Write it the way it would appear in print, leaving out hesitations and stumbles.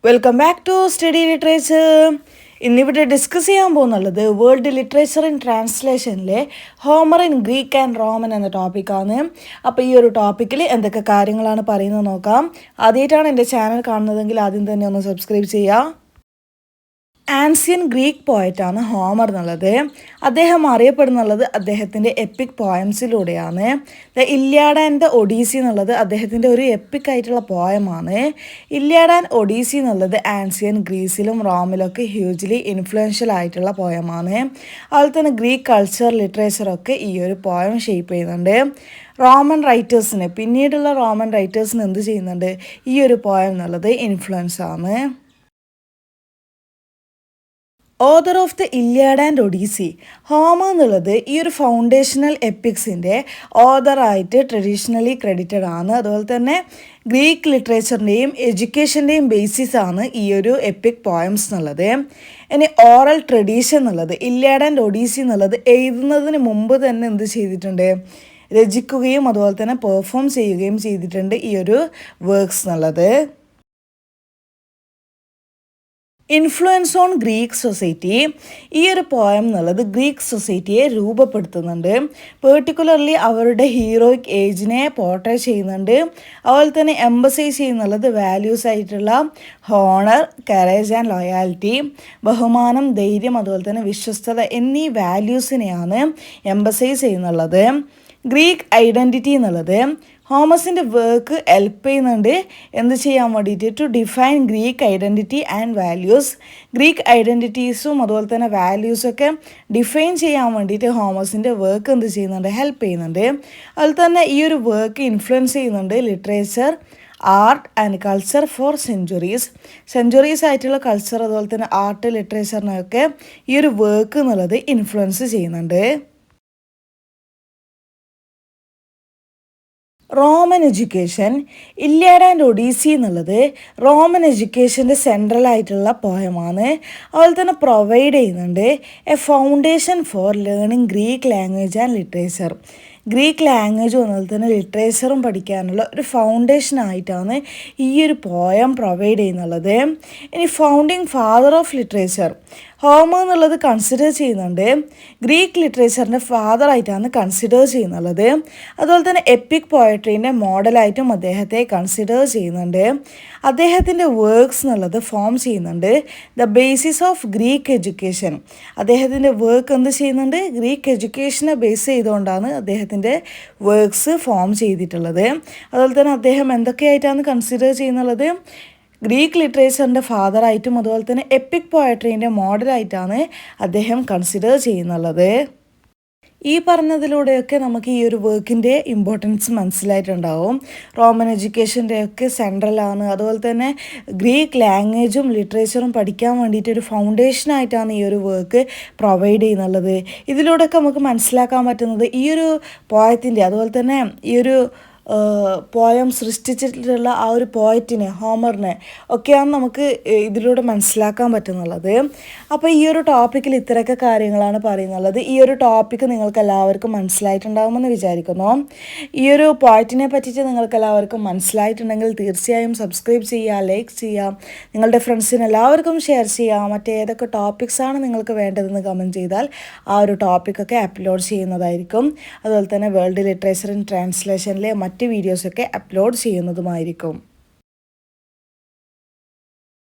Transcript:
Welcome back to study literature. ഇന്നിവിടെ discuss ചെയ്യാൻ പോകുന്നുള്ളത് വേൾഡ് ലിറ്ററേച്ചർ ഇൻ ട്രാൻസ്ലേഷനിലെ Homer in Greek and Roman എന്ന ടോപ്പിക്കാണ്. അപ്പോൾ ഈ ഒരു ടോപ്പിക്കിൽ എന്തൊക്കെ കാര്യങ്ങളാണ് പറയുന്നത് നോക്കാം. ആദ്യമായിട്ടാണ് എൻ്റെ ചാനൽ കാണുന്നതെങ്കിൽ ആദ്യം തന്നെ ഒന്ന് സബ്സ്ക്രൈബ് ചെയ്യുക. ആൻഷ്യൻ ഗ്രീക്ക് പോയറ്റാണ് ഹോമർ എന്നുള്ളത്. അദ്ദേഹം അറിയപ്പെടുന്നുള്ളത് അദ്ദേഹത്തിൻ്റെ എപ്പിക് പോയംസിലൂടെയാണ്. The Iliad and the Odyssey എന്നുള്ളത് അദ്ദേഹത്തിൻ്റെ ഒരു എപ്പിക് ആയിട്ടുള്ള പോയമാണ്. ഇല്യാഡ് ആൻഡ് ഒഡീസി എന്നുള്ളത് ആൻഷ്യൻ ഗ്രീസിലും റോമിലൊക്കെ ഹ്യൂജ്ലി ഇൻഫ്ലുവൻഷ്യൽ ആയിട്ടുള്ള പോയമാണ്. അതുപോലെ തന്നെ ഗ്രീക്ക് കൾച്ചർ ലിറ്ററേച്ചറൊക്കെ ഈ ഒരു പോയം ഷേപ്പ് ചെയ്യുന്നുണ്ട്. പിന്നീടുള്ള റോമൻ റൈറ്റേഴ്സിന് എന്ത് ചെയ്യുന്നുണ്ട്, ഈ ഒരു പോയം എന്നുള്ളത് ഇൻഫ്ലുവൻസ് ആണ്. Author of the Iliad and Odyssey, Homer എന്നുള്ളത് ഈ ഒരു ഫൗണ്ടേഷണൽ എപ്പിക്സിൻ്റെ ഓതറായിട്ട് ട്രഡീഷണലി ക്രെഡിറ്റഡ് ആണ്. അതുപോലെ തന്നെ ഗ്രീക്ക് ലിറ്ററേച്ചറിൻ്റെയും എഡ്യൂക്കേഷൻ്റെയും ബേസിസ് ആണ് ഈ ഒരു എപ്പിക് പോയംസ് എന്നുള്ളത്. ഇനി ഓറൽ ട്രഡീഷൻ എന്നുള്ളത് ഇല്യാഡ് ആൻഡ് ഒഡീസി എന്നുള്ളത് എഴുതുന്നതിന് മുമ്പ് തന്നെ എന്ത് ചെയ്തിട്ടുണ്ട്, രചിക്കുകയും അതുപോലെ തന്നെ പെർഫോം ചെയ്യുകയും ചെയ്തിട്ടുണ്ട് ഈ ഒരു വർക്ക്സ് എന്നുള്ളത്. ഇൻഫ്ലുവൻസ് ഓൺ ഗ്രീക്ക് സൊസൈറ്റി, ഈ ഒരു പോയം എന്നുള്ളത് ഗ്രീക്ക് സൊസൈറ്റിയെ രൂപപ്പെടുത്തുന്നുണ്ട്. പെർട്ടിക്കുലർലി അവരുടെ ഹീറോയിക് ഏജിനെ പോർട്രേ ചെയ്യുന്നുണ്ട്. അതുപോലെ തന്നെ എംബസൈസ് ചെയ്യുന്നുള്ളത് വാല്യൂസ് ആയിട്ടുള്ള ഹോണർ, കറേജ് ആൻഡ് ലോയാലിറ്റി, ബഹുമാനം, ധൈര്യം, അതുപോലെ തന്നെ വിശ്വസ്തത എന്നീ വാല്യൂസിനെയാണ് എംബസൈസ് ചെയ്യുന്നുള്ളത്. ഗ്രീക്ക് ഐഡൻറ്റിറ്റി എന്നുള്ളത് ഹോമസിൻ്റെ വർക്ക് ഹെൽപ്പ് ചെയ്യുന്നുണ്ട് എന്ത് ചെയ്യാൻ വേണ്ടിയിട്ട്, to define Greek identity and values. Greek ഐഡൻറ്റിറ്റീസും അതുപോലെ തന്നെ വാല്യൂസൊക്കെ ഡിഫൈൻ ചെയ്യാൻ വേണ്ടിയിട്ട് ഹോമസിൻ്റെ വർക്ക് എന്ത് ചെയ്യുന്നുണ്ട്, ഹെൽപ്പ് ചെയ്യുന്നുണ്ട്. അതുപോലെ തന്നെ ഈ ഒരു വർക്ക് ഇൻഫ്ലുവൻസ് ചെയ്യുന്നുണ്ട് literature, art and culture for centuries ആയിട്ടുള്ള കൾച്ചർ അതുപോലെ തന്നെ ആർട്ട് ലിറ്ററേച്ചറിനൊക്കെ ഈ ഒരു വർക്ക് എന്നുള്ളത് ഇൻഫ്ലുവൻസ് ചെയ്യുന്നുണ്ട്. റോമൻ എഡ്യൂക്കേഷൻ, ഇല്യാഡ് ആൻഡ് ഒഡീസി എന്നുള്ളത് റോമൻ എഡ്യൂക്കേഷൻ്റെ സെൻട്രൽ ആയിട്ടുള്ള പോയമാണ്. അതുപോലെ തന്നെ പ്രൊവൈഡ് ചെയ്യുന്നുണ്ട് a foundation for learning Greek language and literature. Greek ലാംഗ്വേജും അതുപോലെ തന്നെ ലിറ്ററേച്ചറും പഠിക്കാനുള്ള ഒരു ഫൗണ്ടേഷനായിട്ടാണ് ഈ ഒരു പോയം പ്രൊവൈഡ് ചെയ്യുന്നുള്ളത്. ഇനി founding father of literature, Homer എന്നുള്ളത് കൺസിഡർ ചെയ്യുന്നുണ്ട് ഗ്രീക്ക് ലിറ്ററേച്ചറിൻ്റെ ഫാദറായിട്ടാണ് കൺസിഡർ ചെയ്യുന്നുള്ളത്. അതുപോലെ തന്നെ എപ്പിക് പോയട്രീൻ്റെ മോഡലായിട്ടും അദ്ദേഹത്തെ കൺസിഡർ ചെയ്യുന്നുണ്ട്. അദ്ദേഹത്തിൻ്റെ വർക്ക്സ് എന്നുള്ളത് ഫോം ചെയ്യുന്നുണ്ട് the basis of Greek education. അദ്ദേഹത്തിൻ്റെ വർക്ക് എന്ത് ചെയ്യുന്നുണ്ട്, ഗ്രീക്ക് എഡ്യൂക്കേഷനെ ബേസ് ചെയ്തുകൊണ്ടാണ് അദ്ദേഹത്തിൻ്റെ വർക്ക്സ് ഫോം ചെയ്തിട്ടുള്ളത്. അതുപോലെ തന്നെ അദ്ദേഹം എന്തൊക്കെയായിട്ടാണ് കൺസിഡർ ചെയ്യുന്നുള്ളത്, ഗ്രീക്ക് ലിറ്ററേച്ചറിൻ്റെ ഫാദറായിട്ടും അതുപോലെ തന്നെ എപ്പിക് പോയട്രീൻ്റെ മോഡലായിട്ടാണ് അദ്ദേഹം കൺസിഡർ ചെയ്യുന്നുള്ളത്. ഈ പറഞ്ഞതിലൂടെയൊക്കെ നമുക്ക് ഈ ഒരു വർക്കിൻ്റെ ഇമ്പോർട്ടൻസ് മനസ്സിലായിട്ടുണ്ടാവും. റോമൻ എഡ്യൂക്കേഷൻ്റെയൊക്കെ സെൻട്രലാണ്. അതുപോലെ തന്നെ ഗ്രീക്ക് ലാംഗ്വേജും ലിറ്ററേച്ചറും പഠിക്കാൻ വേണ്ടിയിട്ട് ഒരു ഫൗണ്ടേഷനായിട്ടാണ് ഈ ഒരു വർക്ക് പ്രൊവൈഡ് ചെയ്യുന്നുള്ളത്. ഇതിലൂടെയൊക്കെ നമുക്ക് മനസ്സിലാക്കാൻ പറ്റുന്നത് ഈ ഒരു പോയത്തിൻ്റെ അതുപോലെ തന്നെ ഈ ഒരു പോയം സൃഷ്ടിച്ചിട്ടുള്ള ആ ഒരു പോയറ്റിനെ, ഹോമറിനെ ഒക്കെയാണ് നമുക്ക് ഇതിലൂടെ മനസ്സിലാക്കാൻ പറ്റുന്നുള്ളത്. അപ്പോൾ ഈ ഒരു ടോപ്പിക്കിൽ ഇത്രയൊക്കെ കാര്യങ്ങളാണ് പറയുന്നുള്ളത്. ഈ ഒരു ടോപ്പിക്ക് നിങ്ങൾക്ക് എല്ലാവർക്കും മനസ്സിലായിട്ടുണ്ടാകുമെന്ന് വിചാരിക്കുന്നു. ഈ ഒരു പോയറ്റിനെ പറ്റിയിട്ട് നിങ്ങൾക്ക് എല്ലാവർക്കും മനസ്സിലായിട്ടുണ്ടെങ്കിൽ തീർച്ചയായും സബ്സ്ക്രൈബ് ചെയ്യുക, ലൈക്ക് ചെയ്യുക, നിങ്ങളുടെ ഫ്രണ്ട്സിന് എല്ലാവർക്കും ഷെയർ ചെയ്യുക. മറ്റേതൊക്കെ ടോപ്പിക്സാണ് നിങ്ങൾക്ക് വേണ്ടതെന്ന് കമൻറ്റ് ചെയ്താൽ ആ ഒരു ടോപ്പിക്കൊക്കെ അപ്ലോഡ് ചെയ്യുന്നതായിരിക്കും. അതുപോലെ തന്നെ വേൾഡ് ലിറ്ററേച്ചർ ഇൻ ട്രാൻസ്ലേഷനിലെ മറ്റ് വീഡിയോസൊക്കെ അപ്ലോഡ് ചെയ്യുന്നതുമായിരിക്കും.